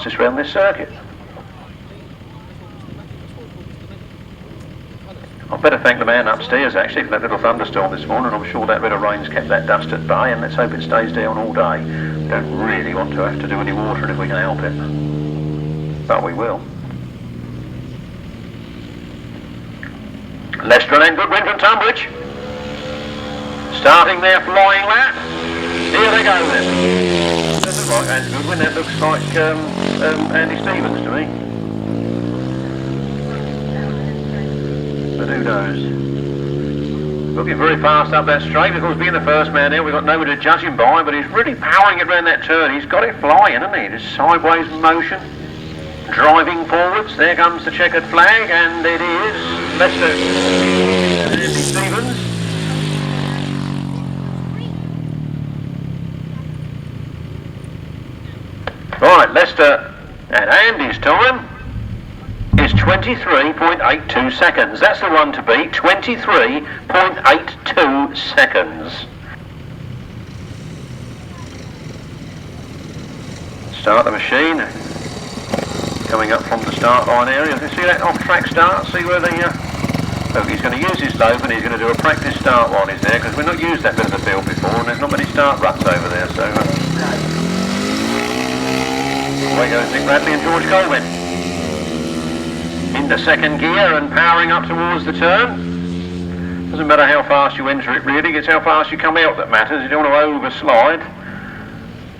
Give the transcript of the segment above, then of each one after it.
fastest round this circuit. I'd better thank the man upstairs actually for that little thunderstorm this morning. I'm sure that bit of rain's kept that dust at bay, and let's hope it stays down all day. We don't really want to have to do any watering if we can help it, but we will. Leicester and Goodwin from Tunbridge. Starting their flying lap. Here they go then. That looks like Andy Goodwin, that looks like Andy Stevens to me. But who knows? Looking very fast up that straight. Of course, being the first man there, we've got nobody to judge him by, but he's really powering it around that turn. He's got it flying, hasn't he? Just sideways motion. Driving forwards. There comes the checkered flag, and it is Leicester and Andy Stevens. Right, Leicester and Andy's time is 23.82 seconds. That's the one to beat, 23.82 seconds. Start the machine. Coming up from the start line area. You see that off-track start? See where the... Look, he's going to use his lobe and he's going to do a practice start while he's there, because we've not used that bit of the field before and there's not many start ruts over there, so... away goes Nick Radley and George Colvin. Into second gear and powering up towards the turn. Doesn't matter how fast you enter it really, it's how fast you come out that matters. You don't want to overslide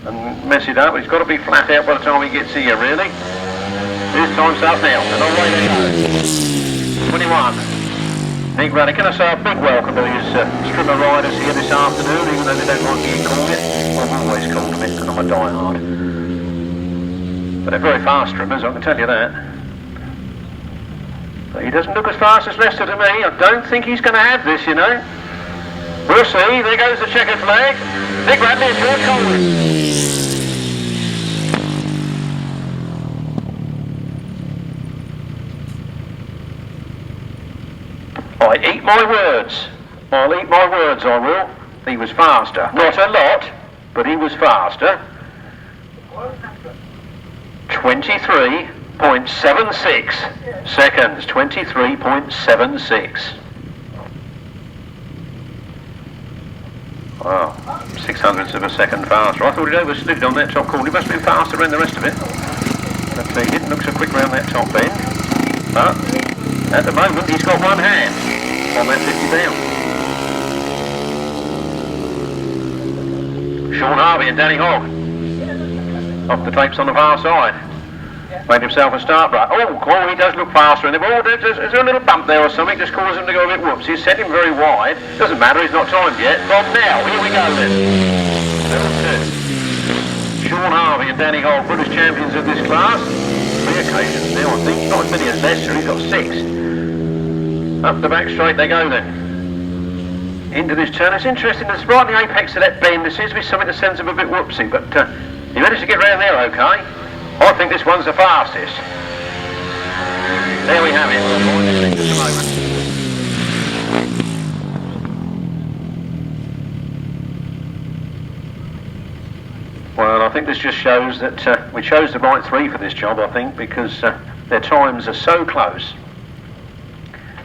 and mess it up. It's got to be flat out by the time he gets here really. His time's up now, and away they go. 21. Nick Radley, can I say a big welcome to his strimmer riders here this afternoon, even though they don't like being called it. I've always called them it, because I'm a diehard. But they're very fast strimmers, I can tell you that. But he doesn't look as fast as Leicester to me. I don't think he's going to have this, you know. We'll see. There goes the checkered flag. Nick Radley and George Colin. I eat my words. I'll eat my words, I will. He was faster. Not a lot, but he was faster. 23.76 seconds. 23.76. Wow, 600ths of a second faster. I thought he'd overslid on that top corner. He must have been faster than the rest of it. But he didn't look so quick round that top bend. But at the moment, he's got one hand on that 50 down. Shaun Harvey and Danny Hogg. Off the tapes on the far side. Made himself a start right. Oh, he does look faster. And there's a little bump there or something, just caused him to go a bit whoops. He's set him very wide. Doesn't matter, he's not timed yet. From now, here we go then. Shaun Harvey and Danny Hogg, British champions of this class. 3 occasions now, I think. Not as many as Leicester, he's got 6. Up the back straight they go then. Into this turn. It's interesting, it's right in the apex of that bend. There seems to be something that sends him a bit whoopsy, but he managed to get round there okay. I think this one's the fastest. There we have it. Well, I think this just shows that we chose the right 3 for this job, I think, because their times are so close.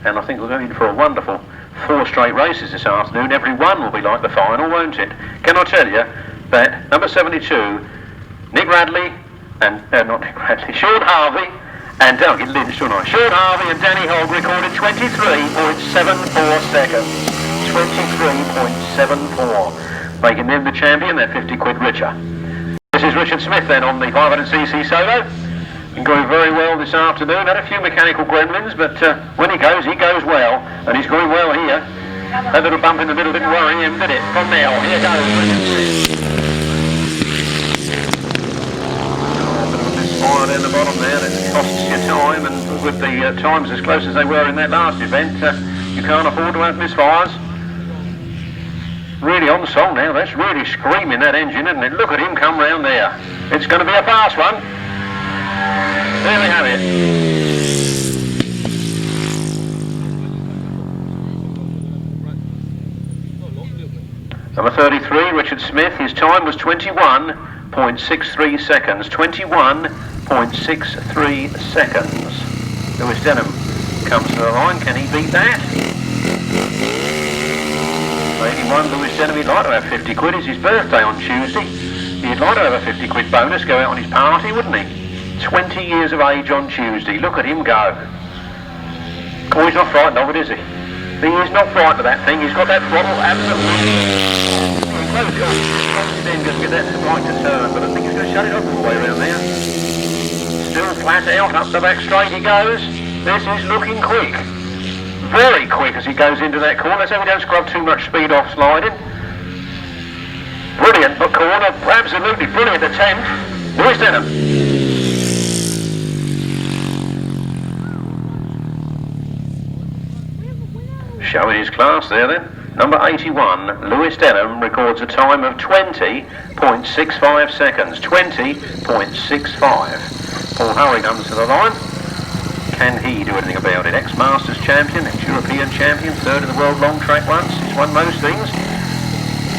And I think we're going in for a wonderful 4 straight races this afternoon. Every one will be like the final, won't it? Can I tell you that number 72, Nick Radley, and not Nick Radley, Shaun Harvey, and I'll get lynched, shouldn't I? Shaun Harvey and Danny Hogg recorded 23.74 seconds. 23.74. Making them the champion, they're 50 quid richer. This is Richard Smith then on the 500cc solo. Been going very well this afternoon. Had a few mechanical gremlins, but when he goes well. And he's going well here. That little bump in the middle didn't worry him, did it? From now, here goes Richard Smith. Fire down the bottom there, that costs you time, and with the times as close as they were in that last event, you can't afford to have misfires. Really on song now, that's really screaming that engine, isn't it? Look at him come round there. It's going to be a fast one. There we have it. Number 33, Richard Smith, his time was 21.63 seconds. 21.63 20.63 seconds. Lewis Denham comes to the line. Can he beat that? 81, Lewis Denham. He'd like to have 50 quid. It's his birthday on Tuesday. He'd like to have a 50 quid bonus, go out on his party, wouldn't he? 20 years of age on Tuesday. Look at him go. Oh, he's not frightened of it, is he? He is not frightened of that thing. He's got that throttle absolutely. Close it in, just get that right to turn, but I think he's going to shut it off all the way around there. Still flat out, up the back straight he goes. This is looking quick. Very quick as he goes into that corner. Let's hope he don't scrub too much speed off sliding. Brilliant corner, absolutely brilliant attempt. Lewis Denham. Showing his class there then. Number 81, Lewis Denham, records a time of 20.65 seconds. 20.65. Paul Harvey comes to the line. Can he do anything about it? Ex-Masters champion, ex-European champion, third in the world long track once. He's won most things.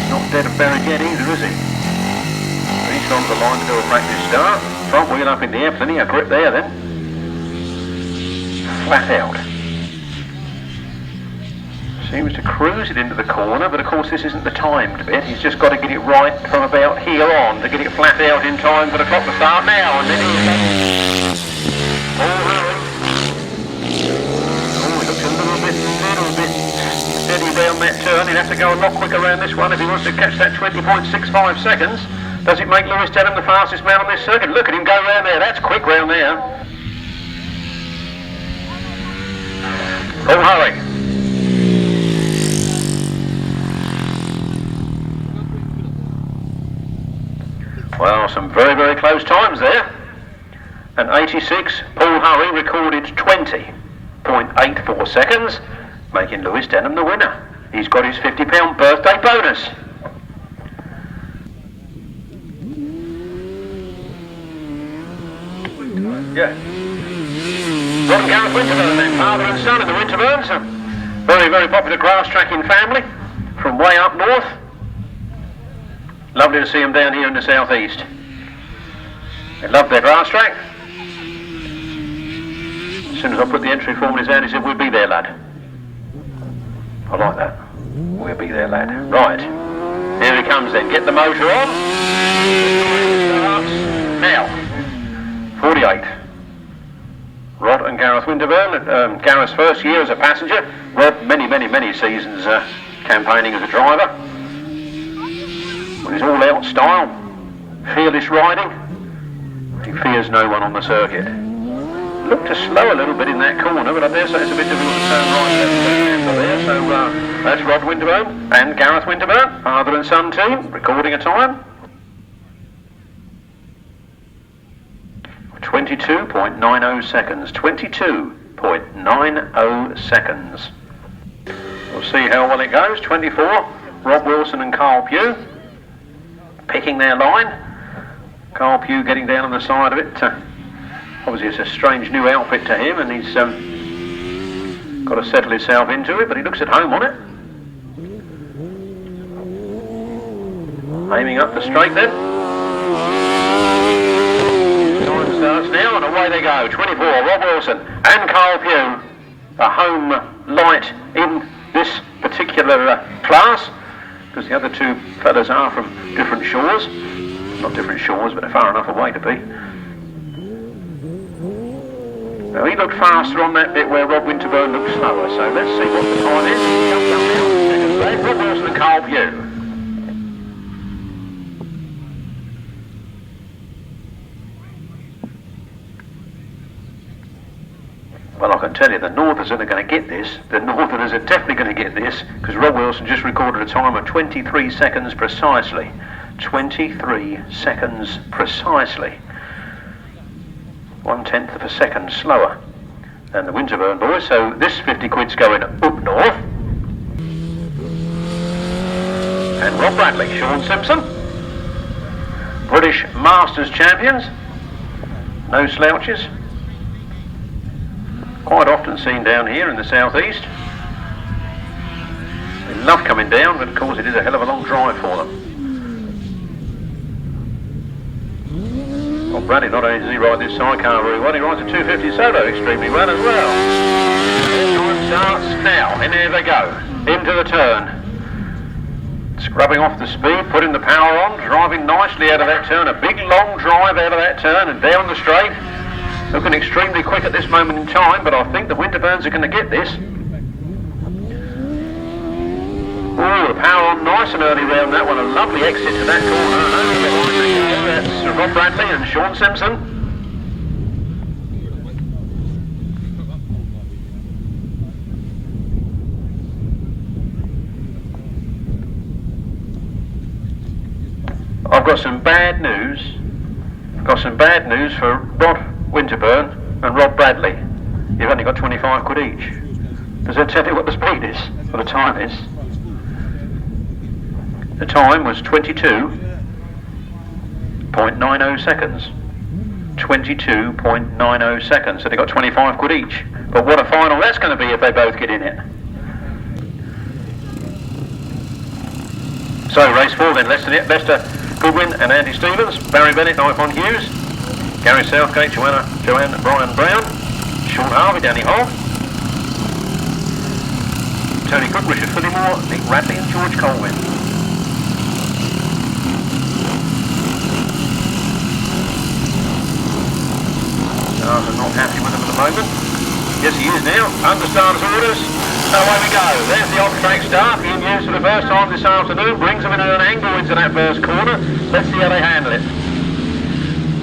Not dead and buried yet either, is he? He's on the line to do a practice start. Front wheel up in the air, plenty of grip there then. Flat out. Seems to cruise it into the corner, but of course this isn't the timed bit. He's just got to get it right from about here on to get it flat out in time for the clock to start now. And then he looks a little bit steady down that turn. He'll have to go a lot quicker around this one if he wants to catch that 20.65 seconds. Does it make Lewis Denham the fastest man on this circuit? Look at him go round there. That's quick round there. Oh, hurry. Well, some very, very close times there. And 86, Paul Harvey recorded 20.84 seconds, making Lewis Denham the winner. He's got his £50 birthday bonus. Yeah. Rodney Gareth Winterburn then, father and son in the Winterburns. A very, very popular grass tracking family from way up north. Lovely to see them down here in the southeast. They love their grass track. As soon as I put the entry form in his hand, he said, "We'll be there, lad." I like that. We'll be there, lad. Right. Here he comes then. Get the motor on. Now. 48. Rod and Gareth Winterburn. Gareth's first year as a passenger. Rod, many, many, many seasons campaigning as a driver. With his all-out style, fearless riding, he fears no one on the circuit. Looked to slow a little bit in that corner, but I dare say it's a bit difficult to turn right there. So that's Rod Winterburn and Gareth Winterburn, father and son team, recording a time. 22.90 seconds. 22.90 seconds. We'll see how well it goes. 24, Rob Wilson and Carl Pugh. Picking their line. Carl Pugh getting down on the side of it. Obviously it's a strange new outfit to him and he's got to settle himself into it, but he looks at home on it. Aiming up the straight then. Time starts now and away they go. 24, Rob Wilson and Carl Pugh. A home light in this particular class, because the other two fellas are from different shores. Not different shores, but they're far enough away to be. Now he looked faster on that bit where Rob Winterburn looked slower, so let's see what the time is. Second place, Rob Wilson and Carl Pugh. Well, I can tell you the Northerners are going to get this. The Northerners are definitely going to get this, because Rob Wilson just recorded a time of 23 seconds precisely. 23 seconds precisely. 1/10 of a second slower than the Winterburn boys. So this 50 quid's going up north. And Rob Radley, Shaun Simpson, British Masters champions. No slouches. Quite often seen down here in the southeast. They love coming down, but of course it is a hell of a long drive for them. Well, Radley not only does he ride this sidecar very well, he rides a 250 solo extremely well as well. Time starts now, and there they go, into the turn. Scrubbing off the speed, putting the power on, driving nicely out of that turn, a big long drive out of that turn and down the straight. Looking extremely quick at this moment in time, but I think the Winterburns are going to get this. Oh, the power on nice and early round that one, a lovely exit to that corner, and over behind they go, that's Rob Radley and Shaun Simpson. I've got some bad news. I've got some bad news for Rod Winterburn and Rob Bradley. You've only got 25 quid each. Does that tell you what the speed is, or the time is? The time was 22.90 seconds. 22.90 seconds. So they got 25 quid each. But what a final that's going to be if they both get in it. So race 4 then, Leicester Goodwin and Andy Stevens, Barrie, Bennett, Eifion, Hughes, Gary Southgate, Joanne, Bryan-Brown, Shaun, Harvey, Danny Hogg, Tony Cook, Richard Fillimore, Nick Radley and George Colvin. I'm not happy with him at the moment. Yes, he is now, under starter's orders. So away we go. There's the off-track start being used for the first time this afternoon. Brings them in at an angle into that first corner. Let's see how they handle it.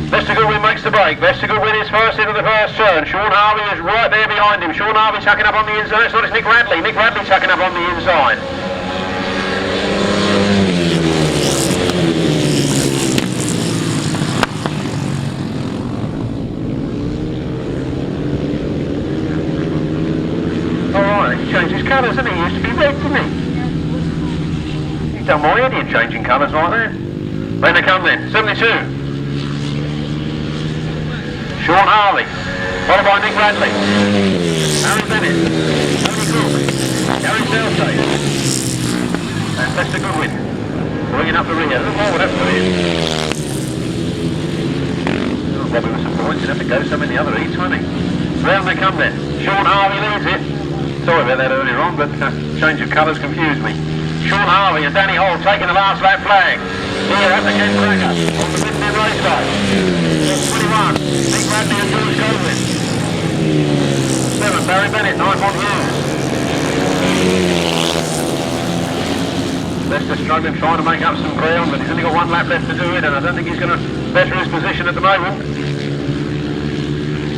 Leicester Goodwin makes the break. Leicester Goodwin is first into the first turn. Shaun Harvey is right there behind him. Shaun Harvey tucking up on the inside. So it's Nick Radley. Nick Radley tucking up on the inside. Changed his colours, hasn't he? He used to be red, didn't he? He's done my head in changing colours like that. Then they come then, 72. Shaun Harvey, followed by Nick Radley. Harry Bennett, Tony Cook, Gary Southgate, and Leicester Goodwin. Bringing up the rear. Look more what happened to him. Oh, Robbie was some points, he'd have to go some in the other heats, wouldn't he? Round they come then. Shaun Harvey leads it. Sorry about that earlier on, but change of colours confused me. Shaun Harvey and Danny Hall taking the last lap flag. Here at the Kracker on the mid race day. 21, Nick Radley and George Colvin. 7, Barrie Bennett, 9 on Hughes. Leicester struggling, trying to make up some ground, but he's only got 1 lap left to do it, and I don't think he's going to better his position at the moment.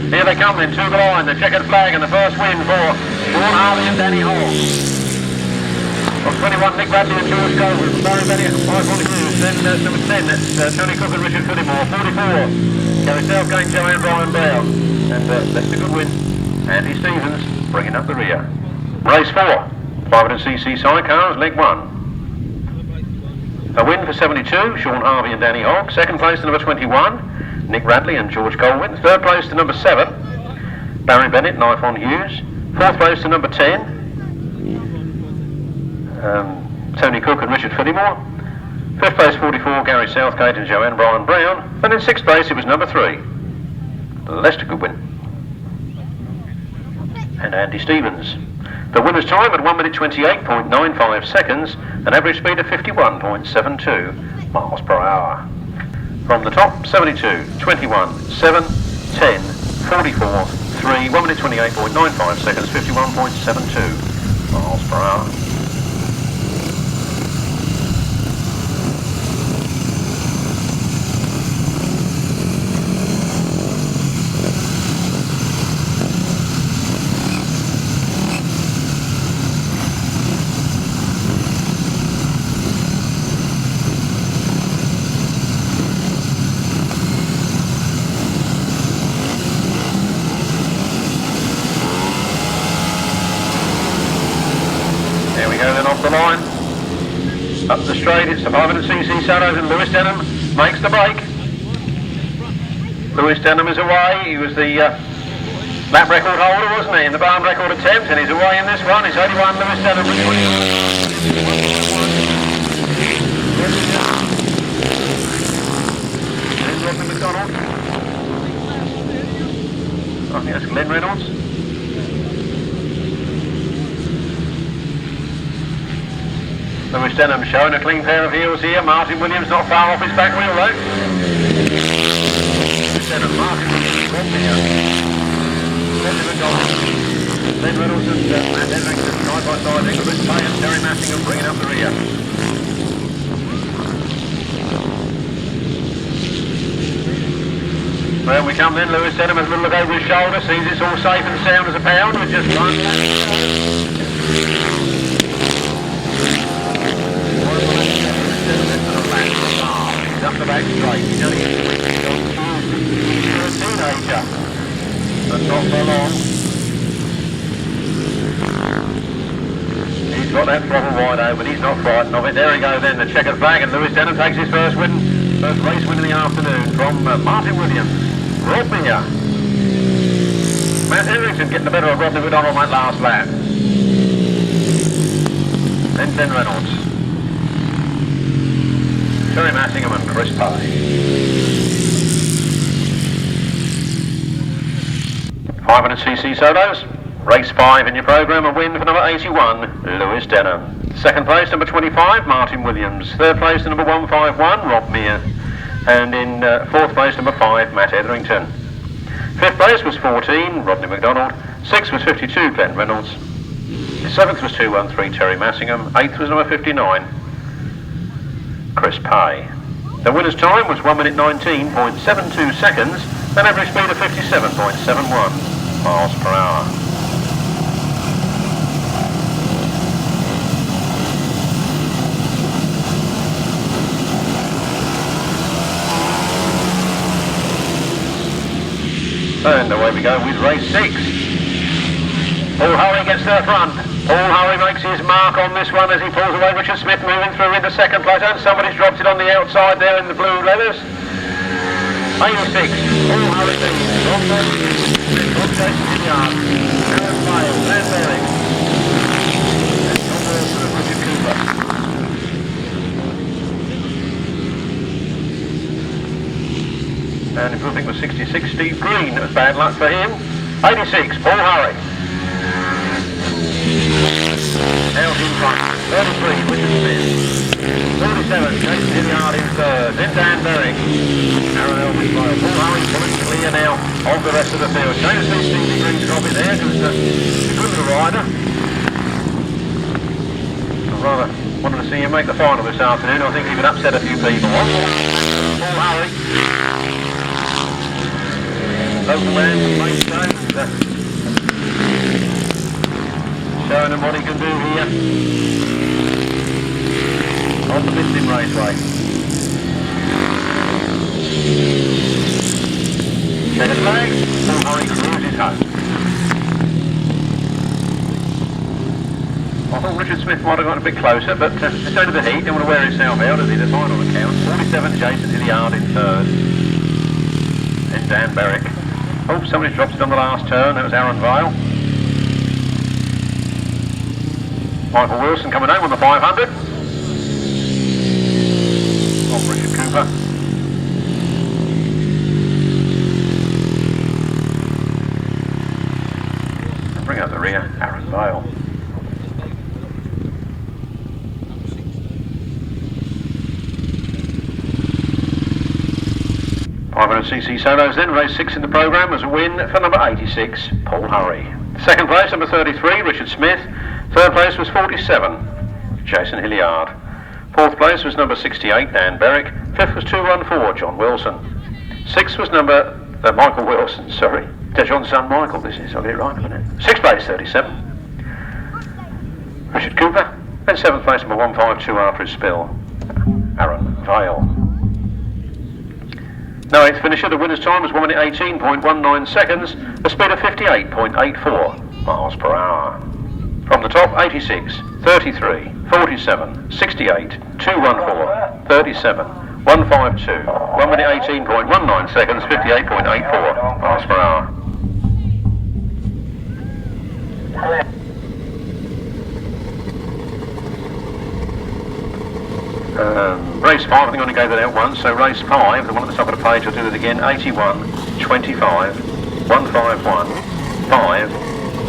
Here they come then, 2 behind, the checkered flag and the first win for Shaun Harvey and Danny Hall. From 21, Nick Radley and George Colvin. Barrie Bennett, 5 on Hughes. Then number 10, that's Tony Cook and Richard Fillimore. 44, Gary Southgate, Joanne, Bryan-Brown. And Leicester Goodwin, Andy Stevens, bringing up the rear. Race 4, 500cc sidecars, leg 1. A win for 72, Shaun Harvey and Danny Hogg. Second place to number 21, Nick Radley and George Colvin. Third place to number 7, Barrie Bennett and Eifion Hughes. Fourth place to number 10, Tony Cook and Richard Fillimore. Fifth place 44, Gary Southgate and Joanne Bryan-Brown. And in sixth place it was number 3, Leicester Goodwin and Andy Stevens. The winner's time at 1 minute 28.95 seconds, an average speed of 51.72 miles per hour. From the top, 72, 21, 7, 10, 44, 3, 1 minute 28.95 seconds, 51.72 miles per hour. Off the line, up the straight, it's the 500cc Shadows and Lewis Denham makes the break. Lewis Denham is away, he was the lap record holder, wasn't he, in the barn record attempt, and he's away in this one. It's 81 Lewis Denham. Rodney McDonald. I think that's Glen Reynolds. Lewis Denham showing a clean pair of heels here. Martin Williams not far off his back wheel though. Lewis Denham, Martin Williams, Glen Reynolds and Matt Etherington side by side. Inglewood Pay and Terry Massingham bringing up the rear. Well, we come then. Lewis Denham has a little look over his shoulder, sees it's all safe and sound as a pound with just one. He's up the back straight. He's only a teenager, but not for long. He's got that throttle wide open. He's not frightened of it. There we go then. The checkered flag, and Lewis Denham takes his first race win in the afternoon from Martin Williams. Rodney. Matt Etherington getting the better of Rodney McDonald on that last lap. Then Glen Reynolds. Terry Massingham and Chris Pye. 500cc solos. Race 5 in your programme, a win for number 81, Lewis Denham. Second place, number 25, Martin Williams. Third place, number 151, Rob Mear. And in fourth place, number 5, Matt Etherington. Fifth place was 14, Rodney McDonald. Sixth was 52, Glen Reynolds. Seventh was 213, Terry Massingham. Eighth was number 59, Chris Pye. The winner's time was 1 minute 19.72 seconds, an average speed of 57.71 miles per hour. And away we go with race 6. Paul Harvey gets to the front. Paul Harvey makes his mark on this one as he pulls away. Richard Smith moving through into second place. And somebody's dropped it on the outside there in the blue leathers. 86. Paul Harvey from Jason Hilliard. Aaron Myles, Dan Barrie. And John Wilson and Richard Cooper. And if you think it was 66, Steve Green, it was bad luck for him. 86, Paul Harvey. Out in front. 33, Richard Smith. 47, Jason Hilliard in third. Then Dan Barrie. Aaron Elvis by Paul Harvey pulling clear now of the rest of the field. James see Stevie Green's copy there because he's a good little rider. I rather wanted to see him make the final this afternoon. I think he could upset a few people. Paul Harvey. Local man from Maidstone, showing him what he can do here on the Mistin Raceway. Second flag, Paul Harvey cruises home. I thought Richard Smith might have got a bit closer, but it's only the heat, didn't want to wear himself out as he the final account. 47, Jason Hilliard in third. Then Dan Barrie. Oh, somebody dropped it on the last turn. That was Aaron Vale. Michael Wilson coming home on the 500. Oh, Richard Cooper. And bring up the rear, Aaron Vale. cc solos then. Race 6 in the programme was a win for number 86, Paul Harvey. Second place, number 33, Richard Smith. Third place was 47, Jason Hilliard. Fourth place was number 68, Dan Barrie. Fifth was 214, John Wilson. Sixth was number Michael Wilson, sorry. John's son Michael, this is. I'll get it right in a minute. Sixth place, 37, Richard Cooper. And seventh place, number 152 after his spill, Aaron Vale. No, eighth finisher, the winner's time was 1 minute 18.19 seconds, a speed of 58.84 miles per hour. From the top, 86, 33, 47, 68, 214, 37, 152, 1 minute 18.19 seconds, 58.84 miles per hour. Race 5, I think I only gave that out once, so race 5, the one at the top of the page, I'll do that again, 81, 25, 151, 5,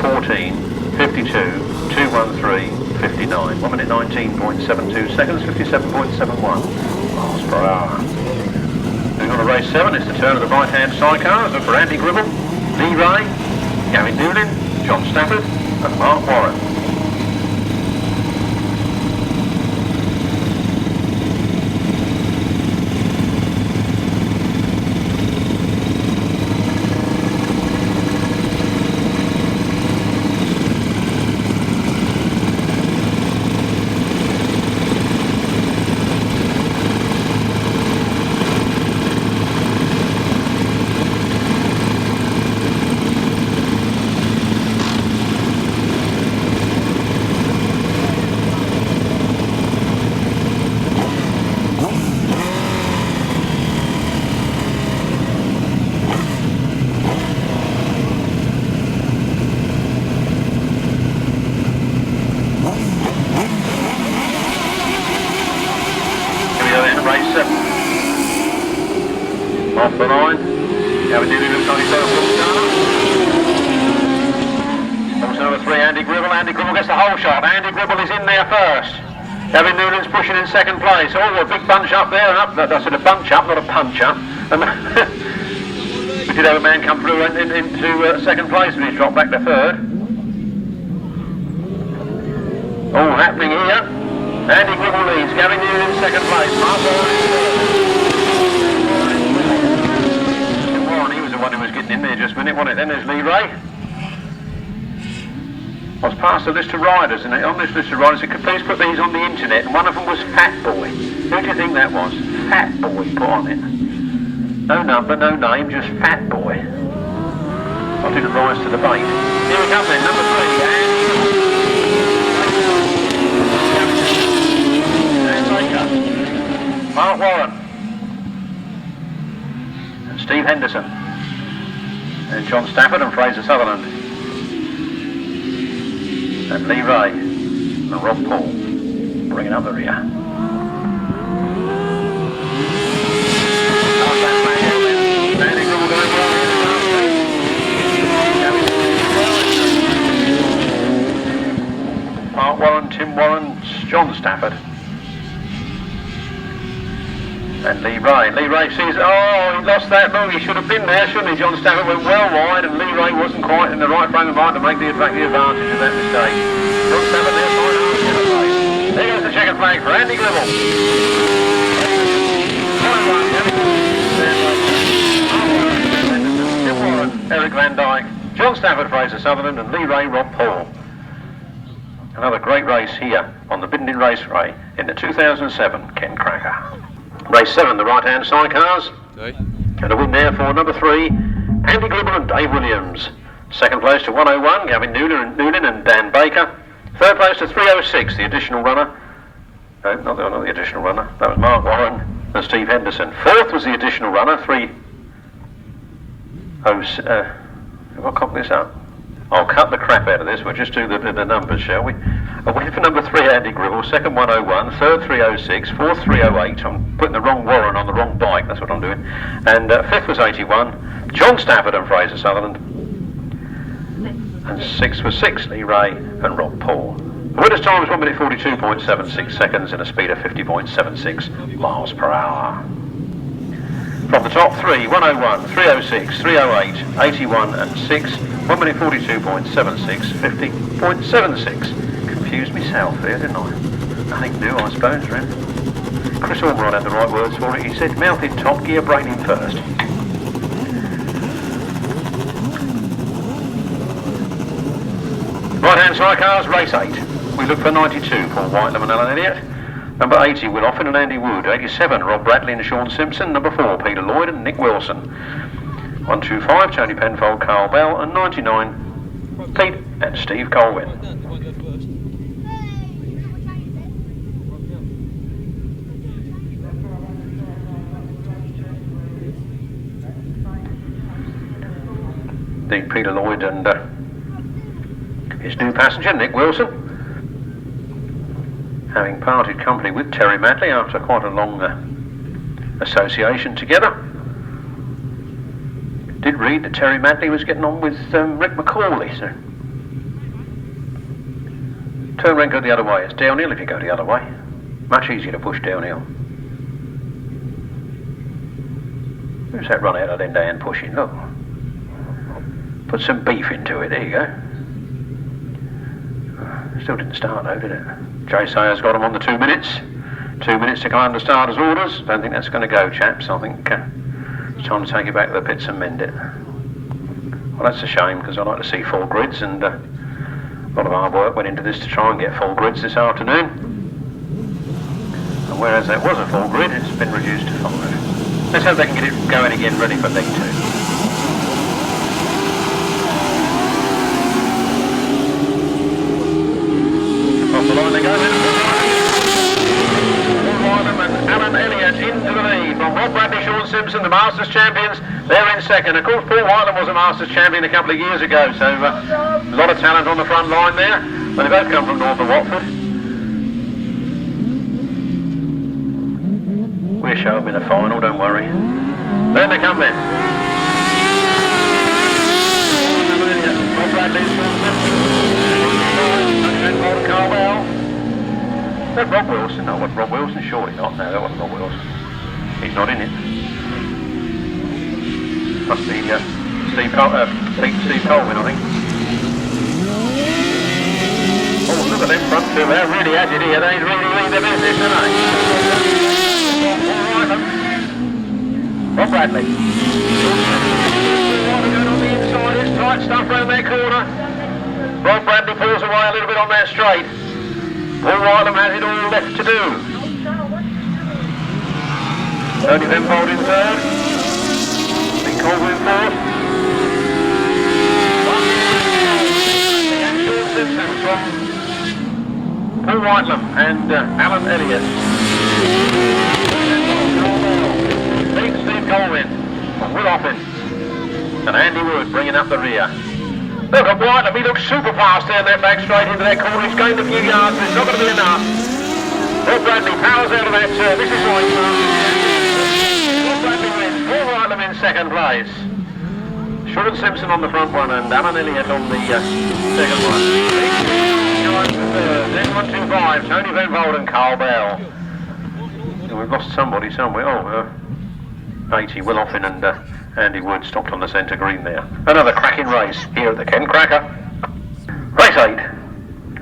14, 52, 213, 59. 1 minute 19.72 seconds, 57.71 miles per hour. Moving on to race 7, it's the turn of the right-hand sidecars. Look for Andy Gribble, Lee Ray, Gavin Newlin, John Stafford and Mark Warren. Off the line. Gavin Newlin looks like he's got a full start. Course number 3, Andy Gribble. Andy Gribble gets the whole shot. Andy Gribble is in there first. Gavin Newlin's pushing in second place. Oh, a big bunch up there and up. That's a bunch up, not a punch up. And we did have a man come through into second place when he dropped back to third. All happening here. Andy Gribble leads. Gavin Newlin in second place. Mark Warren in third. One who was getting in there just a minute, wasn't it? Then there's Lee Ray. I was past the list of riders, and on this list of riders, it could please put these on the internet, and one of them was Fat Boy. Who do you think that was? Fat Boy put on it. No number, no name, just Fat Boy. I didn't rise to the bait. Here we come then, number 3, and Mark Warren. And Steve Henderson. And John Stafford and Fraser Sutherland. And Lee Ray and Rob Paul bringing up the rear. Mark Warren, Tim Warren, John Stafford. And Lee Ray. Lee Ray sees, oh, he lost that move. He should have been there, shouldn't he? John Stafford went well wide, and Lee Ray wasn't quite in the right frame of mind to make the advantage of that mistake. John Stafford there, fine half in the place. There goes the checkered flag for Andy Gribble. Tim Warren, Eric Van Dyke, John Stafford, Fraser Sutherland, and Lee Ray, Rob Paul. Another great race here on the Bindon Raceway in the 2007 Ken Kracker. Race 7, the right-hand sidecars. And a win there for number 3, Andy Gribble and Dave Williams. Second place to 101, Gavin Newlin and Dan Baker. Third place to 306, the additional runner. No, not the additional runner. That was Mark Warren and Steve Henderson. Fourth was the additional runner, 306. Have I cocked this up? I'll cut the crap out of this. We'll just do the numbers, shall we? A win for number 3, Andy Gribble. Second, 101. Third, 306. Fourth, 308. I'm putting the wrong Warren on the wrong bike. That's what I'm doing. And fifth was 81. John Stafford and Fraser Sutherland. And sixth was 6, Lee Ray and Rob Paul. The winner's time was 1 minute 42.76 seconds and a speed of 50.76 miles per hour. From the top 3, 101, 306, 308, 81 and 6. 1 minute 42.76, 50.76. Confused myself there, didn't I? Nothing new, I suppose, Ren. Chris Ormerod had the right words for it. He said, mouth in top gear, brain in first. Right-hand side cars, race 8. We look for 92, Paul Whitelam and Alan Elliott. Number 80, Will Offen and Andy Wood. 87, Rob Radley and Shaun Simpson. Number 4, Peter Lloyd and Nick Wilson. 125, Tony Penfold, Carl Bell, and 99, Pete and Steve Colvin. The Peter Lloyd and his new passenger, Nick Wilson, having parted company with Terry Madley after quite a long association together. Did read that Terry Radley was getting on with Rick McCauley, so turn round, go the other way. It's downhill if you go the other way. Much easier to push downhill. Who's that run out of them down pushing? Look. Put some beef into it, there you go. Still didn't start though, did it? Jay Sayers got him on the 2 minutes. 2 minutes to come under starter's orders. Don't think that's going to go, chaps. I think it's time to take it back to the pits and mend it. Well, that's a shame because I like to see full grids, and a lot of hard work went into this to try and get full grids this afternoon. And whereas there was a full grid, it's been reduced to 5. Let's hope they can get it going again, ready for leg 2. Off the line they go then. Whitelam and Alan Elliott into the lead from Rob Radley, Shaun Simpson, the Masters champions. They're in second. Of course, Paul Whitelam was a Masters champion a couple of years ago, so a lot of talent on the front line there. But they both come from north of Watford. We'll show them in the final, don't worry. There they come then. Rob Radley, Shaun Simpson. Is that Rob Wilson? No, it wasn't Rob Wilson, surely not. No, that wasn't Rob Wilson. He's not in it. Must be Steve Colvin, I think. Oh, look at them front two. They're really at it here. They really lead the business, don't they? Rob Radley. Going on the inside. It's tight stuff round their corner. Rob Radley pulls away a little bit on that straight. Paul Whitelam has it all left to do. Tony Venfold in third. Big Colvin in fourth. And Shaun Simpson from Paul Whitelam and Alan Elliott. Big Steve Colvin from Will Offin. And Andy Wood bringing up the rear. Look at Whitelam, he looks super fast down that back straight into that corner. He's gained a few yards, but it's not going to be enough. Rob Radley powers out of that turn. This is Whitelam. Rob Radley wins. Paul Whitelam in second place. Shaun Simpson on the front one and Alan Elliott on the second one. Then 125, Tony Venfold and Carl Bell. And we've lost somebody somewhere. Oh, 80, Will Offin and Andy Wood stopped on the centre green there. Another cracking race here at the Kent Cracker. Race 8.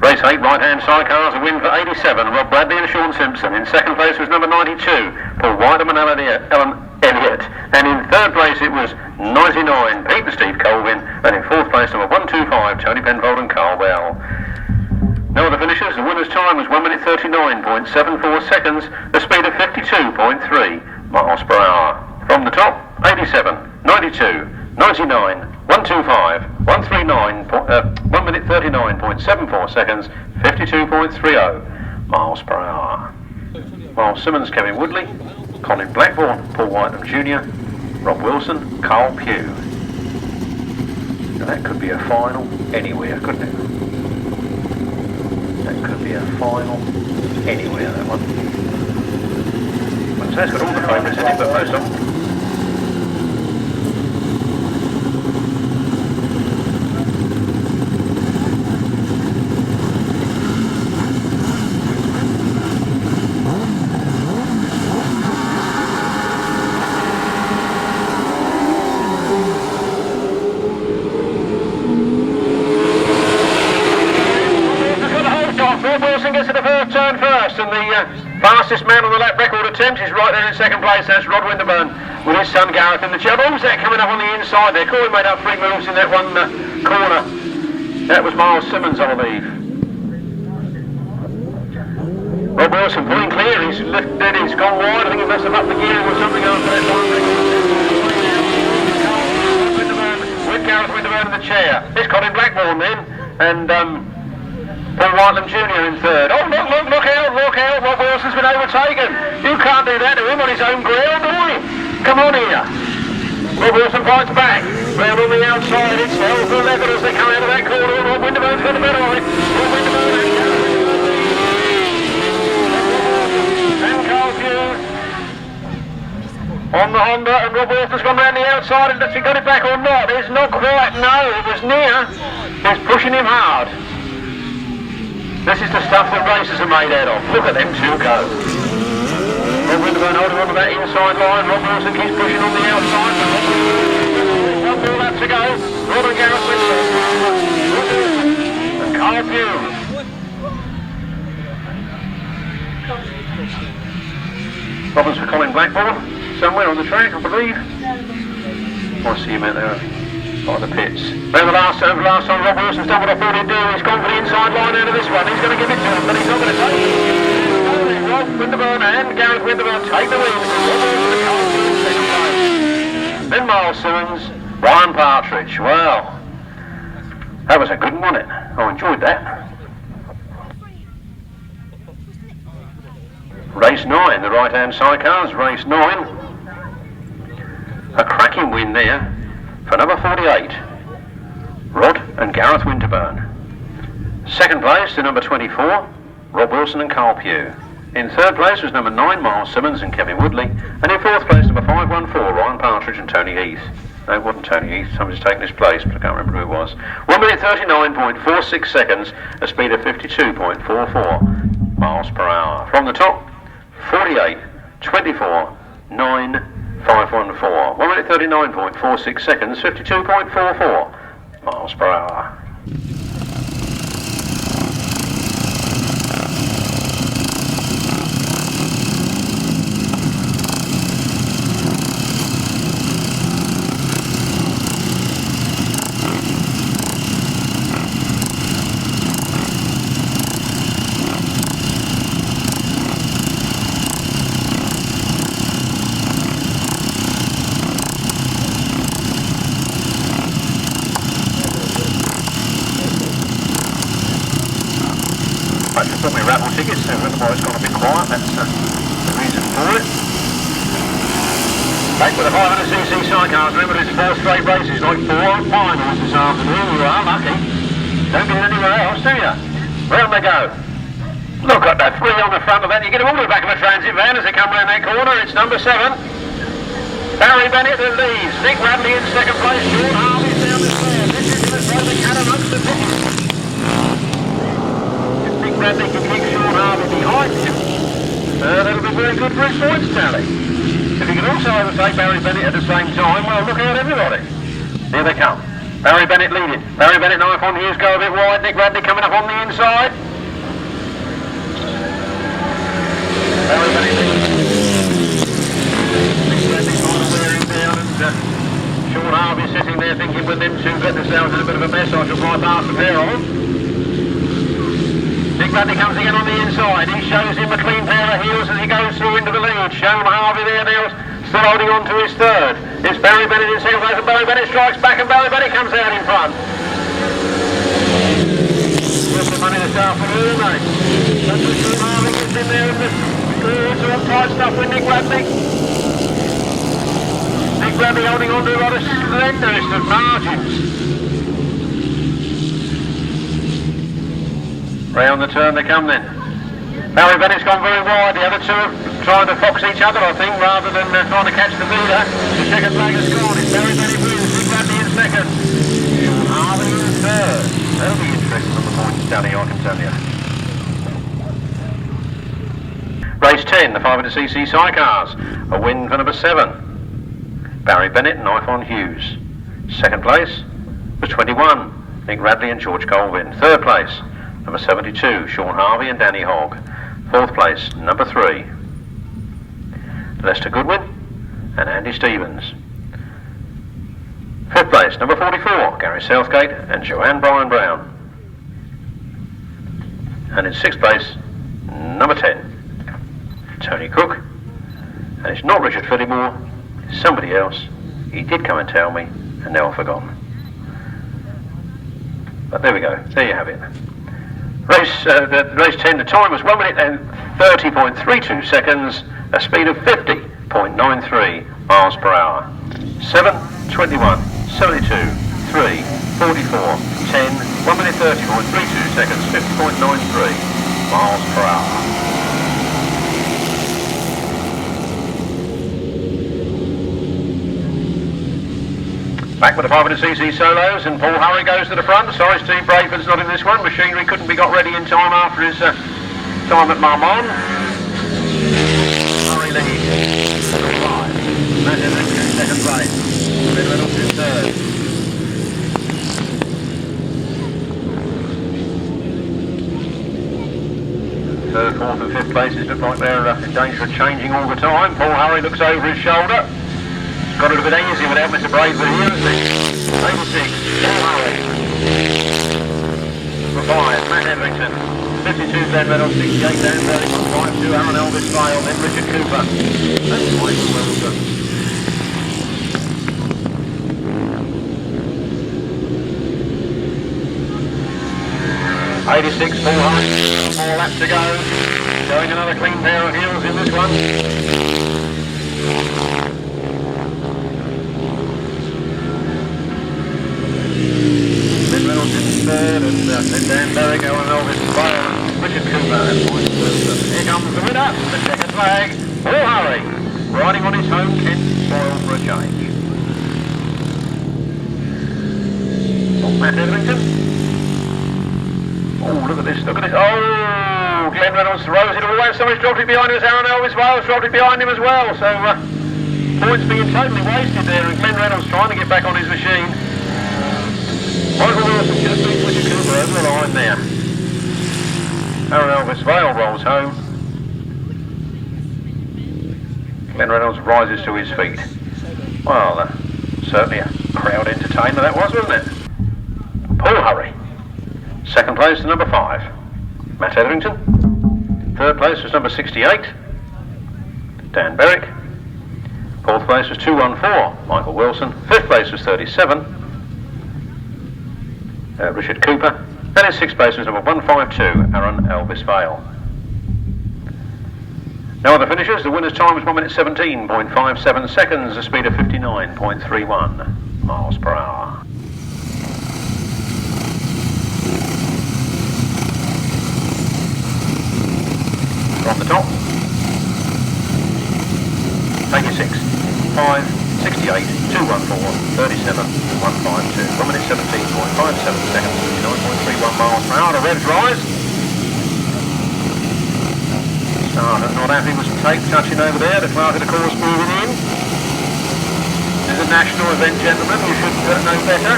Race 8, right-hand Sidecars, a win for 87, Rob Radley and Shaun Simpson. In second place was number 92, Paul Whitelam and Alan Elliott. And in third place it was 99, Pete and Steve Colvin. And in fourth place number 125, Tony Venfold and Carl Bell. No other finishers. The winner's time was 1 minute 39.74 seconds, the speed of 52.3 miles per hour. From the top, 87, 92, 99, 125, 139, 1 minute 39.74 seconds, 52.30 miles per hour. Myles, Simmons, Kevin Woodley, Colin Blackbourn, Paul Whitelam Jr., Rob Wilson, Carl Pugh. Now that could be a final anywhere, couldn't it? That could be a final anywhere, that one. Well, so that's got all the favourites in it, but most of them. And the fastest man on the lap record attempt is right there in second place. That's Rodney with his son Gareth in the chair. Who's that coming up on the inside there? Colin made up 3 moves in that one corner. That was Myles Simmons, I believe. Rob Wilson pulling clear. He's lifted. He's gone wide. I think he must have upped the gearing or something after that time. With Gareth Winterburn in the chair. It's Colin Blackbourn then, and Paul Whitelam Jr. in third. Oh, look out, Rob Wilson's been overtaken. You can't do that to him on his own ground, boy. Come on here. Rob Wilson fights back. Round on the outside, it's hell for leather as they come out of that corner. Rob Winterburn's got the better of it. Rob Winterburn and Carl Pugh on the the Honda, and Rob Wilson's gone round the outside, and has he got it back or not? It's not quite, no, it was near. He's pushing him hard. This is the stuff that races are made out of. Look at them two go. Rob Winterburn holding on to that inside line. Rob Wilson keeps pushing on the outside. One more lap to go. Rod and Gareth Winterburn. And Carl Pugh. Robbins for Colin Blackbourn. Somewhere on the track, I believe. I see him out there by the pits. Over the last time Rob Wilson's done what I thought he'd do. He's gone for the inside line out of this one. He's going to give it to him, but he's not going to take it. Rob Winterburn and Gareth Winterburn take the lead. Then Myles Simmons, Brian Partridge. Well, that was a good one, wasn't it? I enjoyed that. Race 9, the right-hand sidecars, race 9. A cracking win there for number 48, Rod and Gareth Winterburn. Second place to number 24, Rob Wilson and Carl Pugh. In third place was number 9, Myles Simmons and Kevin Woodley. And in fourth place, number 514, Ryan Partridge and Tony Heath. No, it wasn't Tony Heath, somebody's taken his place, but I can't remember who it was. 1 minute 39.46 seconds, a speed of 52.44 miles per hour. From the top, 48, 24, 9, 514. 1 minute 39.46 seconds, 52.44 miles per hour. Put me raffle tickets, so otherwise it's going to be quiet, that's the reason for it. Back with the 500cc sidecars, remember it's 4 straight races, like 4 finals this afternoon. You are lucky. Don't get it anywhere else, do you? Round they go. Look at that 3 on the front of that. You get them all to the back of a transit van as they come round that corner. It's number 7. Barrie Bennett that leads. Nick Radley in second place. Shaun Harvey's down the stairs. This is going to throw the cat amongst the pigeons. Radley can kick Shaun Harvey behind him. That'll be very good for his points tally. If he can also overtake Barrie Bennett at the same time, well, look out everybody. Here they come. Barrie Bennett leading. Barrie Bennett, Eifion, Hughes go a bit wide. Nick Radley coming up on the inside. Barrie Bennett leading. Nick Radley trying to wear him down, and Shaun Harvey sitting there thinking with them two get themselves in a bit of a mess, I shall fly past the pair of them. Nick Radley comes again on the inside. He shows him a clean pair of heels as he goes through into the lead. Shaun Harvey there now, still holding on to his third. It's Barrie Bennett in second place, and Barrie Bennett strikes back, and Barrie Bennett comes out in front. Just the money this afternoon, mate. That's what Shaun Harvey gets in there and just all tight stuff with Nick Radley. Nick Radley holding on to a lot of slenderest of margins. Round the turn they come then. Barrie Bennett's gone very wide. The other two are trying to fox each other, I think, rather than trying to catch the leader. The second flag has gone. It's Barrie Bennett wins. Nick Radley in second. Shaun Harvey in third. That'll be interesting on the points tally, I can tell you. Race 10, the 500cc sidecars. A win for number 7, Barrie Bennett and Eifion Hughes. Second place was 21, Nick Radley and George Colvin. Third place, number 72, Shaun Harvey and Danny Hogg. Fourth place, number 3, Lester Goodwin and Andy Stevens. Fifth place, number 44, Gary Southgate and Joanne Bryan-Brown. And in sixth place, number 10, Tony Cook. And it's not Richard Fillymore, it's somebody else. He did come and tell me, and now I've forgotten. But there we go, there you have it. Race 10, the time was 1 minute and 30.32 seconds, a speed of 50.93 miles per hour. 7, 21, 72, 3, 44, 10, 1 minute 30.32 seconds, 50.93 miles per hour. Back with the 500cc solos, and Paul Harvey goes to the front. Sorry, Steve Brayford's not in this one. Machinery couldn't be got ready in time after his time at Marmon. Harvey leads. Number 5. Matt Etherington in second place. Then Reynolds in third. Third, fourth and fifth places look like they're in danger of changing all the time. Paul Harvey looks over his shoulder. He's got it a bit easy without Mr. Brayford here, hasn't he? 86, Paul Harvey. Number 5, Matt Etherington. 52, Glen Reynolds. 68, Dan Barrie. 52, Aaron Elvis Vale. Then Richard Cooper. That's Michael Wilson. 86, Paul Harvey, 4 laps to go. Showing another clean pair of heels in this one. Then Reynolds in third, and then Dan Barrie going Elvis Vale, Richard Cooper, and Michael Wilson. Here comes the winner, the checkered flag, Paul Harvey, riding on his home Kent soil for a change. Oh, Matt Etherington. Oh, look at this, look at this. Oh, Glen Reynolds throws it away. Somebody's dropped it behind him. Aaron Elvis Vale's dropped it behind him as well. So, points being totally wasted there, and Glen Reynolds trying to get back on his machine. Michael Wilson just beat Richard Cooper over the line there. Aaron Elvis Vale rolls home. Glen Reynolds rises to his feet. Well, certainly a crowd entertainer that was, wasn't it? Paul Harvey. Second place to number 5, Matt Etherington. Third place was number 68, Dan Barrie. Fourth place was 214, Michael Wilson. Fifth place was 37, Richard Cooper. And in sixth place was number 152, Aaron Elvis Vale. No other finishers. The winner's time was 1 minute 17.57 seconds, a speed of 59.31 miles per hour. On the top. Take your 6, 5, 68, 214, 37, 152. 1 minute 17.57 seconds, 59.31 miles per hour. The revs rise. Starter not happy with some tape touching over there. The clerk of the course moving in. This is a national event, gentlemen. You should know better.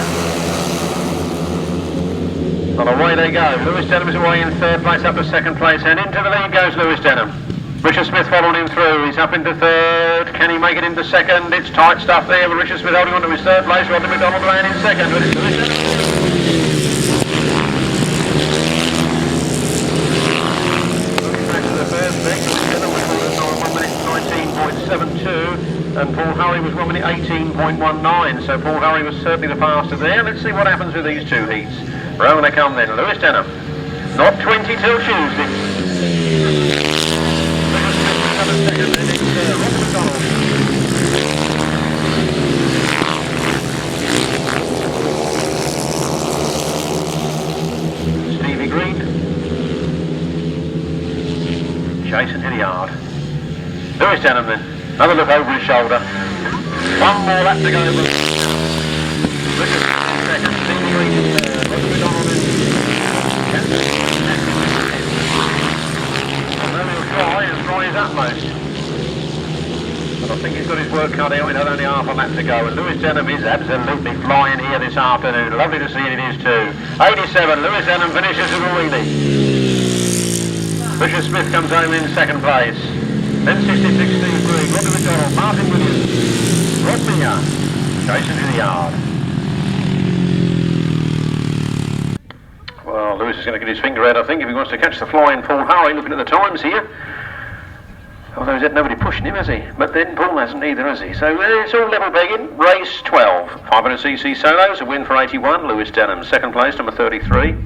Well, away they go. Lewis Denham's away in third place up to second place, and into the lead goes Lewis Denham. Richard Smith following him through. He's up into third. Can he make it into second? It's tight stuff there, but Richard Smith holding on to his third place. Rodney McDonald ran in second, but it's Lewis Denham. Looking back to the first bit, Lewis Denham was on 1 minute 19.72, and Paul Harvey was 1 minute 18.19, so Paul Harvey was certainly the faster there. Let's see what happens with these two heats. Round they come then, Lewis Denham. Not 20 till Tuesday. Second, then it's Rodney McDonald. Stevie Green. Jason Hilliard. Lewis Denham then. Another look over his shoulder. One more lap to go. Richard second, Stevie Green in third. Rodney McDonald in try his utmost. But I think he's got his work cut out. He had only half a lap to go, and Lewis Denham is absolutely flying here this afternoon. Lovely to see it is too. 87, Lewis Denham finishes with a wheelie. Richard Smith comes home in second place. Then 66, Steve Green, Rodney McDonald, Martin Williams, Rod Mear, Jason Hilliard. Well, Lewis is going to get his finger out, I think, if he wants to catch the flying Paul Harvey, looking at the times here. Although he's had nobody pushing him, has he? But then Paul hasn't either, has he? So it's all level begging. Race 12. 500cc solos, a win for 81, Lewis Denham. Second place, number 33,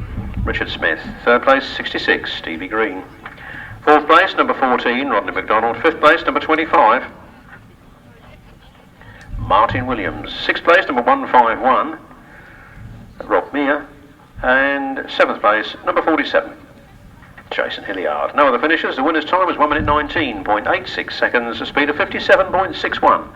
Richard Smith. Third place, 66, Stevie Green. Fourth place, number 14, Rodney McDonald. Fifth place, number 25, Martin Williams. Sixth place, number 151, Rob Mear. And seventh place, number 47, Jason Hilliard. No other finishers. The winner's time was 1 minute 19.86 seconds, a speed of 57.61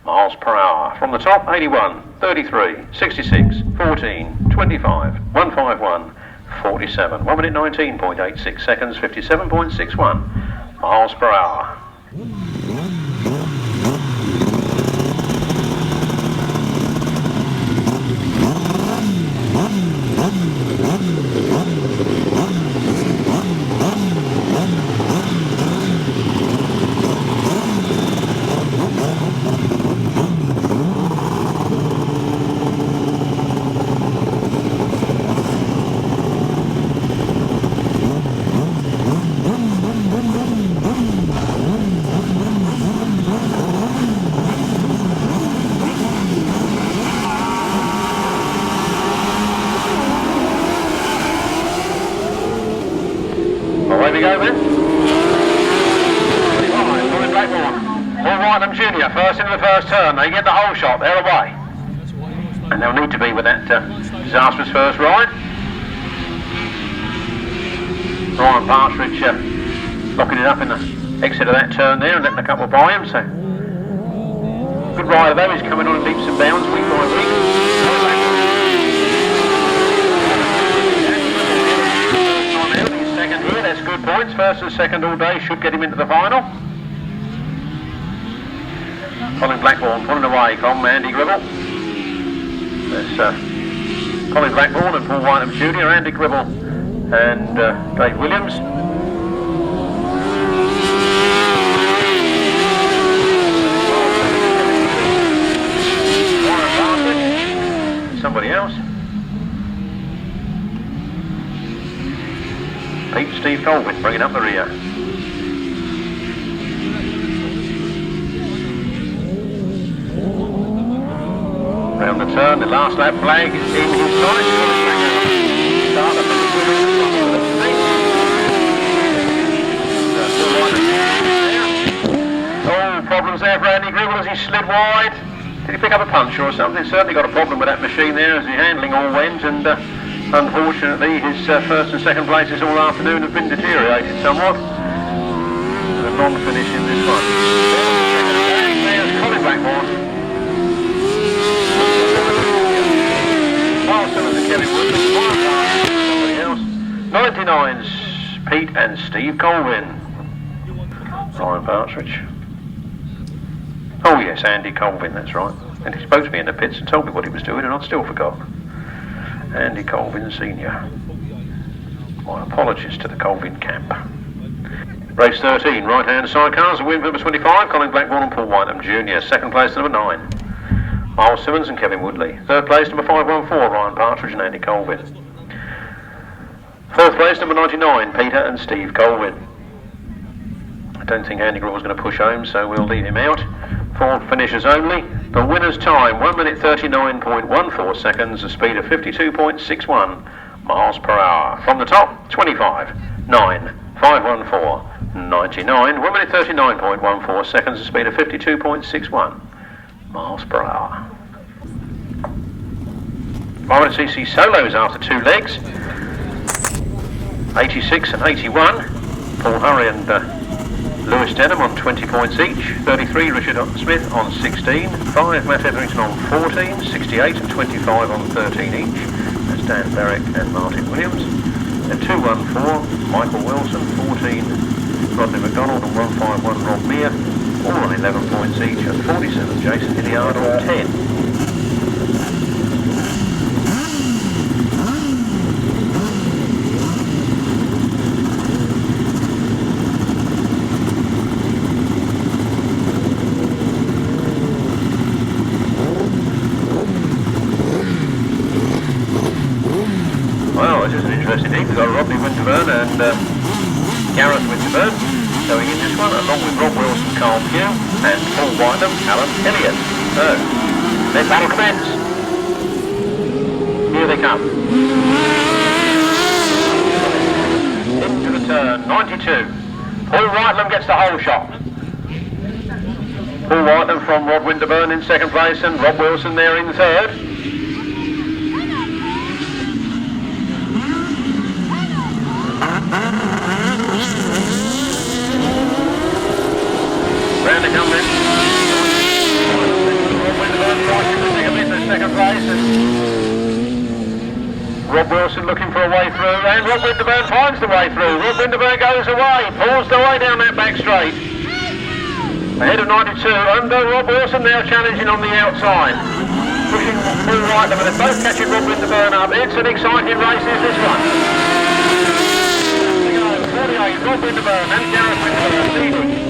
miles per hour. From the top, 81, 33, 66, 14, 25, 151, 47. 1 minute 19.86 seconds, 57.61 miles per hour. Away we go then. 25, Colin Blackbourn. Whitelam Jr. first into the first turn. They get the whole shot. They're away. And they'll need to be with that disastrous first ride. Ryan Partridge locking it up in the exit of that turn there and letting a couple by him. So good rider though. He's coming on in leaps and bounds week by week. Here, that's good points. First and second all day should get him into the final. Colin Blackbourn pulling away from Andy Gribble. There's Colin Blackbourn and Paul Whitelam Jr., Andy Gribble and Dave Williams. Somebody else. Steve Colvin bringing up the rear. Round the turn, the last lap flag in his sight. Oh, problems there for Andy Gribble as he slid wide. Did he pick up a puncher or something? Certainly got a problem with that machine there as the handling all went, and unfortunately, his first and second places all afternoon have been deteriorated somewhat. And a non-finish in this one. There's Colin Blackbourn. Myles, Simmons and Kevin Woodley. Somebody else. 99's Pete and Steve Colvin. Ryan Partridge. Oh yes, Andy Colvin, that's right. And he spoke to me in the pits and told me what he was doing, and I'd still forgotten. Andy Colvin Sr. My apologies to the Colvin camp. Race 13, right-hand sidecars, a win for number 25, Colin Blackbourn and Paul Whitelam Jr. Second place to number 9, Myles Simmons and Kevin Woodley. Third place number 514, Ryan Partridge and Andy Colvin. Fourth place number 99, Peter and Steve Colvin. I don't think Andy Gribble was going to push home, so we'll leave him out. 4 finishers only. The winner's time, 1 minute 39.14 seconds, a speed of 52.61 miles per hour. From the top, 25, 9, 514, 99, 1 minute 39.14 seconds, a speed of 52.61 miles per hour. 500cc solos after 2 legs. 86 and 81. Paul Hurry and Lewis Denham on 20 points each, 33 Richard Smith on 16, 5 Matt Etherington on 14, 68 and 25 on 13 each, that's Dan Barrie and Martin Williams, and 214 Michael Wilson, 14 Rodney McDonald and 151 Rob Mear, all on 11 points each, and 47 Jason Hilliard on 10. We've got Rodney and Gareth Winterburn going in this one, along with Rob Wilson, Carl Pugh and Paul Whitelam, Alan Hilliard. So, let battle commence. Here they come. Into the turn, 92. Paul Whitelam gets the whole shot. Paul Whitelam from Rod Winterburn in second place and Rob Wilson there in third. Round to come then. second place. And Rob Wilson looking for a way through, and Rob Winterburn finds the way through. Rob Winterburn goes away, pulls the way down that back straight. Ahead of 92, under Rob Wilson now challenging on the outside. Pushing full right, but they're both catching Rob Winterburn up. It's an exciting race, is this one. 48, Rob Winterburn and Gareth Winterburn leading.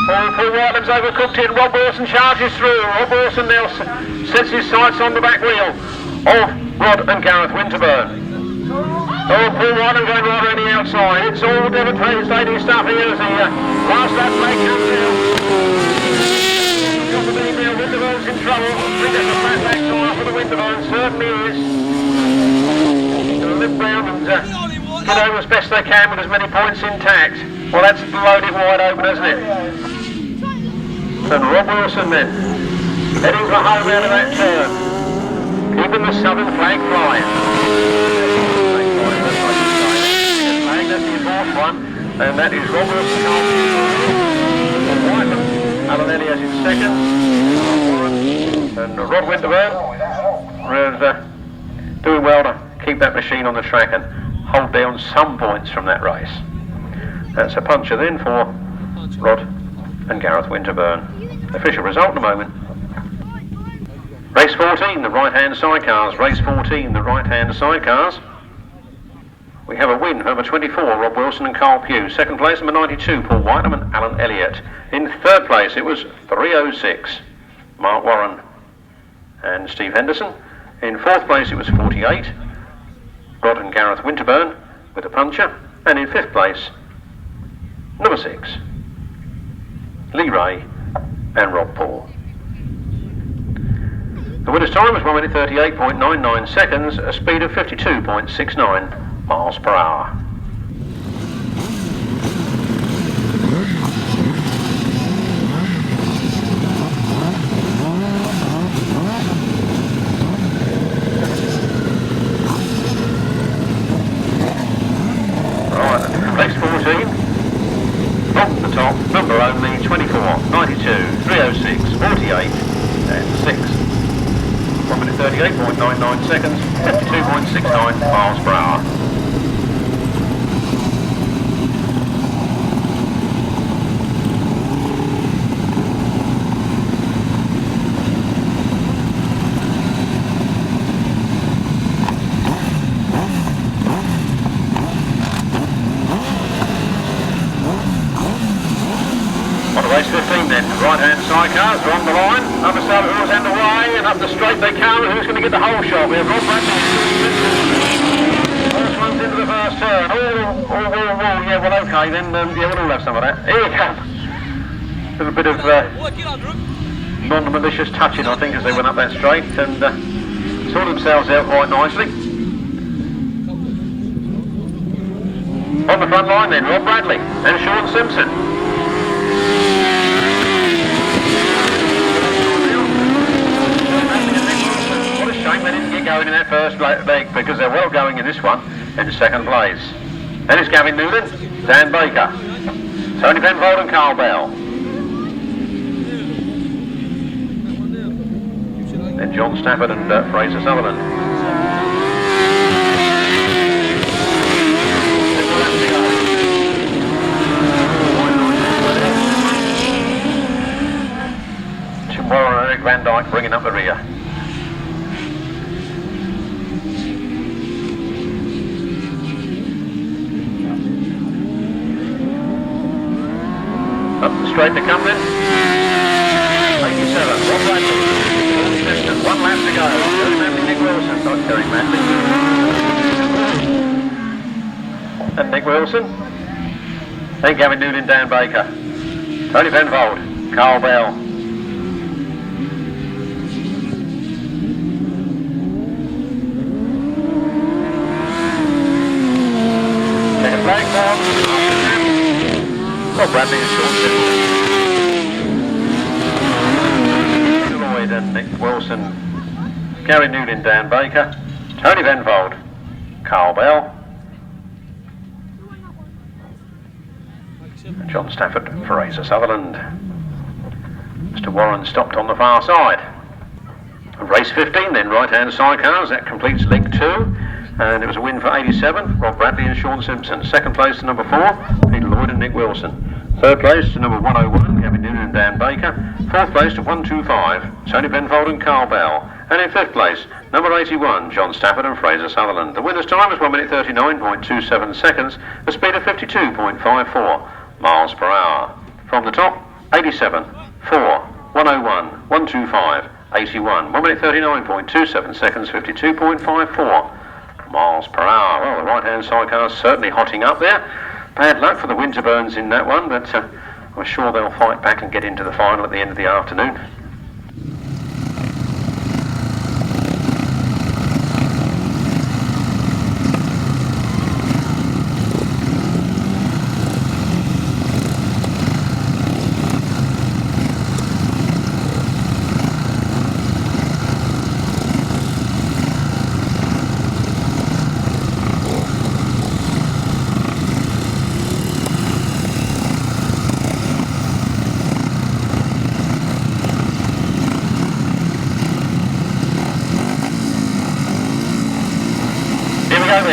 Paul Whitelam's overcooked it. Rob Wilson charges through. Rob Wilson now sets his sights on the back wheel of Rod and Gareth Winterburn. Oh, Paul Whitelam going right around the outside. It's all devastating stuff here as the last lap flag comes out. Got the beam now. Winterburn's in trouble. I think that's a flat back tyre for the Winterburn. Certainly is. Going to lift round and get over as best they can with as many points intact. Well, that's blown it wide open, hasn't it? And Rob Wilson then, heading for home out of that turn, keeping the southern flag flying. That's the fourth one, and that is Rob Wilson. Whitelam, Alan Elliott in second, and Rod Winterburn was doing well to keep that machine on the track and hold down some points from that race. That's a puncher then for Rod and Gareth Winterburn. Official result in a moment. Race 14, the right-hand sidecars. Race 14, the right-hand sidecars. We have a win for number 24, Rob Wilson and Carl Pugh. Second place, number 92, Paul Whitelam and Alan Elliott. In third place, it was 306, Mark Warren and Steve Henderson. In fourth place, it was 48, Rod and Gareth Winterburn with a puncher. And in fifth place, number 6, Lee Ray and Rob Paul. The winner's time was 1 minute 38.99 seconds, a speed of 52.69 miles per hour. Right, race 14. From the top, number only 24, 92, 306, 48 and 6. 1 minute 38.99 seconds, 52.69 miles per hour. Race 15 then, right-hand sidecars are on the line, other side of the wheels underway, and up the straight they come. Who's going to get the whole shot? We have Rob Radley. First one's into the first turn. Yeah, well, okay, then, yeah, we'll all have some of that. Here we come. A little bit of non-malicious touching, I think, as they went up that straight, and sorted themselves out quite nicely. On the front line then, Rob Radley and Shaun Simpson. Shame they didn't get going in that first leg because they're well going in this one in second place. Then it's Gavin Newland, Dan Baker, Tony Penfold and Carl Bell. Then John Stafford and Fraser Sutherland. Tim Warren and Eric Van Dyke bringing up the rear. Up the straight to come then. 87, Rob Radley. Distance, 1 lap to go. Terry Manley, Nick Wilson, not Terry Manley. And Nick Wilson. Then Gavin Newland, Dan Baker. Tony Penfold, Carl Bell. Second flag down. Rob Radley and Shaun Simpson. Lloyd and Nick Wilson, Gary Newland, Dan Baker, Tony Penfold, Carl Bell, and John Stafford, Fraser Sutherland. Mr. Warren stopped on the far side. Race 15 then, right-hand sidecars, that completes leg 2. And it was a win for 87, Rob Radley and Shaun Simpson. Second place to number 4, Peter Lloyd and Nick Wilson. Third place to number 101, Gavin Newman and Dan Baker. Fourth place to 125, Tony Benfold and Carl Bell. And in fifth place, number 81, John Stafford and Fraser Sutherland. The winner's time was 1 minute 39.27 seconds, a speed of 52.54 miles per hour. From the top, 87, 4, 101, 125, 81, 1 minute 39.27 seconds, 52.54 miles per hour. Well, the right-hand sidecar's certainly hotting up there. Bad luck for the Winterburns in that one, but I'm sure they'll fight back and get into the final at the end of the afternoon.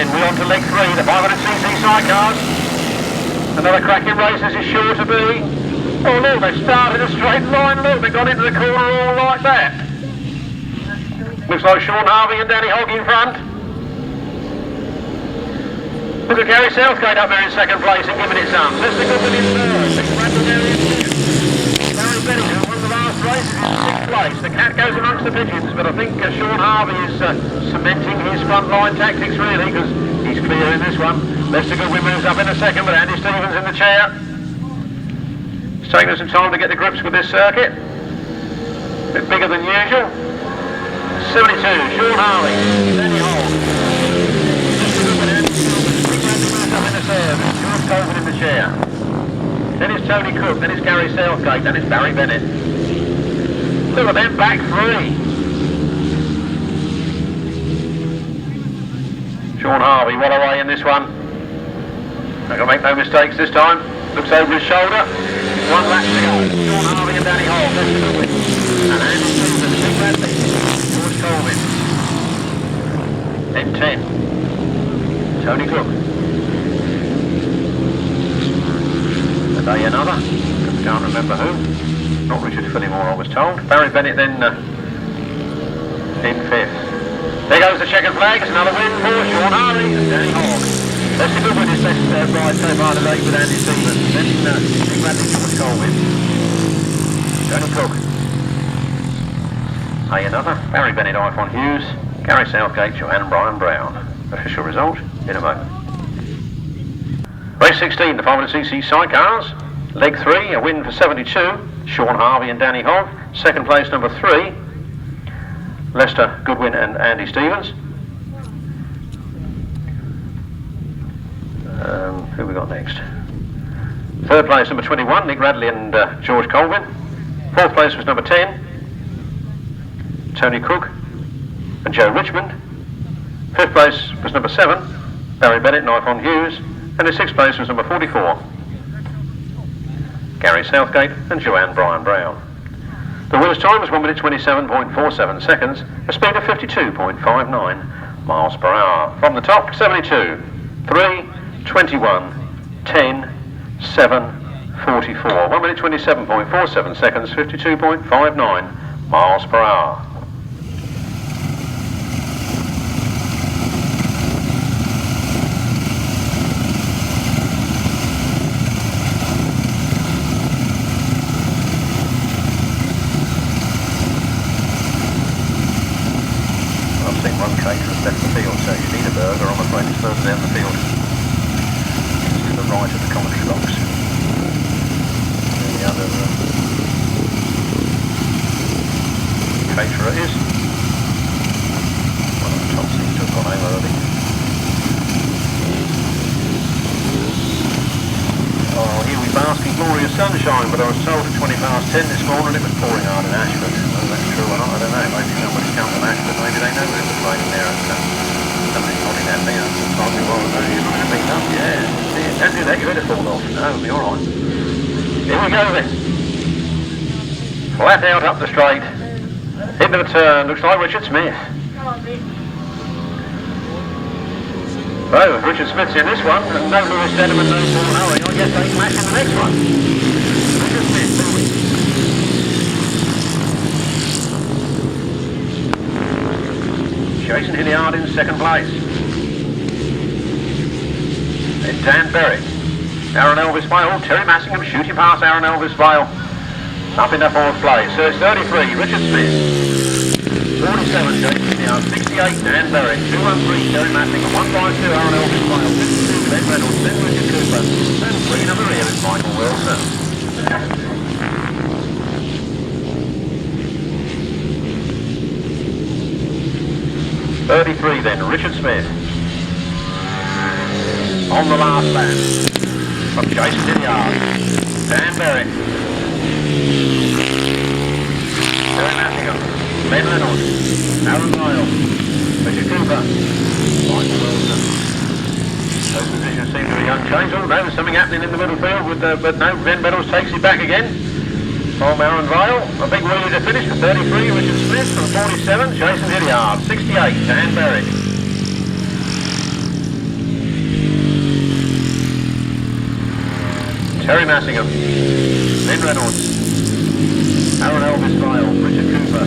We're on to leg 3, the 500cc sidecars. Another cracking race as is sure to be. Oh look, they started a straight line, look, they got into the corner all like that. Looks like Shaun, Harvey and Danny Hogg in front. Look at Gary Southgate up there in second place and giving it some. Mr. Goodwin in third. Barrie Bennett, who won the last race, is in sixth place. The cat goes amongst the pigeons, but I think Shaun Harvey is cementing his front line tactics really, because he's clear in this one. Mr. Goodwin moves up in a second, but Andy Stevens in the chair. It's taken us some time to get to grips with this circuit. A bit bigger than usual. 72, Shaun Harvey, Danny Hogg. Mr. Goodwin, Andy Stevens, Radley moves up in the third, George Colvin in the chair. Then it's Tony Cook, then it's Gary Southgate, then it's Barrie Bennett. Look at them back 3. Shaun Harvey well away in this one. Not going to make no mistakes this time. Looks over his shoulder. 1 lap to go. Shaun Harvey and Danny Hogg. Mr. Goodwin. And Andy Stevens, Nick Radley, George Colvin. Then 10. Tony Cook. And they another. Can't remember who. Not Richard Fillimore, I was told. Barrie Bennett then in 5th. There goes the checkered flag. It's another win for Shaun Harvey and Danny Hogg. That's a good win. It's best ride so far today with Andy Stevens. Then Nick Radley, George Colvin. Tony Cook. Another. Barrie Bennett, Eifion, Hughes. Gary Southgate, Joanne and Bryan-Brown. Official result in a moment. Race 16, the 500cc sidecars. Leg 3, a win for 72. Shaun Harvey and Danny Hogg. Second place, number 3. Lester Goodwin and Andy Stevens. Who we got next? Third place, number 21, Nick Radley and George Colvin. Fourth place was number 10, Tony Cook and Joe Richmond. Fifth place was number 7, Barrie Bennett and Eifion Hughes. And in sixth place was number 44, Gary Southgate and Joanne Bryan-Brown. The winner's time was 1 minute 27.47 seconds, a speed of 52.59 miles per hour. From the top, 72, 3, 21, 10, 7, 44. 1 minute 27.47 seconds, 52.59 miles per hour. One caterer's left the field, so you need a burger. I'm afraid it's further down the field. To the right of the commentary box. There the other caterer is. One of the top seems to have gone home early. Oh, here we bask in glorious sunshine, but I was told at 20 past 10 this morning it was pouring hard in Ashford. Whether that's true or not, I don't know. Maybe somebody's come from Ashford, maybe they know it was raining there at somebody's nodding at me. It's probably well, no, you're not going to beat up, yeah. Don't do that, you're going to fall off. No, it'll be alright. Here we go then. Flat out up the straight. Into the turn, looks like Richard Smith. Oh, Richard Smith's in this one, and no Lewis Denham and no Paul Howard. I guess they clash in the next one. Richard Smith, Jason Hilliard in second place. Then Dan Barrie. Aaron Elvis Vale, Terry Massingham shooting past Aaron Elvis Vale. Up in the fourth place. So it's 33, Richard Smith. 47, Jason Hilliard. 68, Dan Barrie. 213, Terry Massingham. 152, Aaron Elvis Vale. 52, Glen Reynolds. 10, Richard Cooper. And 3 number here is Michael Wilson. 33 then, Richard Smith. On the last lap. From Jason Hilliard. Dan Barrie. Terry Massingham. Ben Reynolds. Aaron Myles. Richard Cooper. Michael Wilson. Those positions seem to be unchanged. Oh, there's something happening in the middle field, with, but no, Ben Reynolds takes it back again. From Aaron Vale. A big wheelie to finish for 33, Richard Smith. From 47, Jason Hilliard. 68, Dan Barrie. Terry Massingham, Ben Reynolds, Aaron Elvis Vale, Richard Cooper,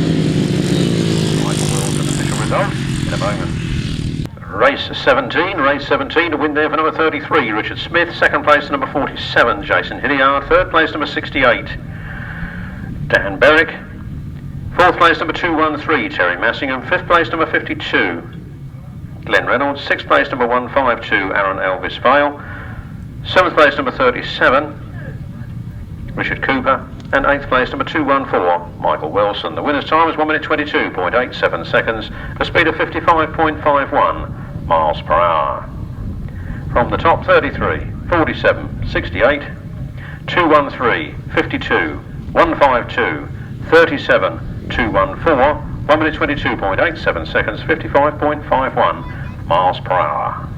Michael Wilson. Official result in a moment. Race 17 to win there for number 33, Richard Smith. Second place to number 47, Jason Hilliard. Third place number 68, Dan Barrie. Fourth place number 213, Terry Massingham. Fifth place number 52, Glen Reynolds. Sixth place number 152, Aaron Elvis Vale. Seventh place number 37, Richard Cooper, and eighth place number 214, Michael Wilson. The winner's time is 1 minute 22.87 seconds, a speed of 55.51 miles per hour. From the top, 33, 47, 68, 213, 52, 152, 37, 214, 1 minute 22.87 seconds, 55.51 miles per hour.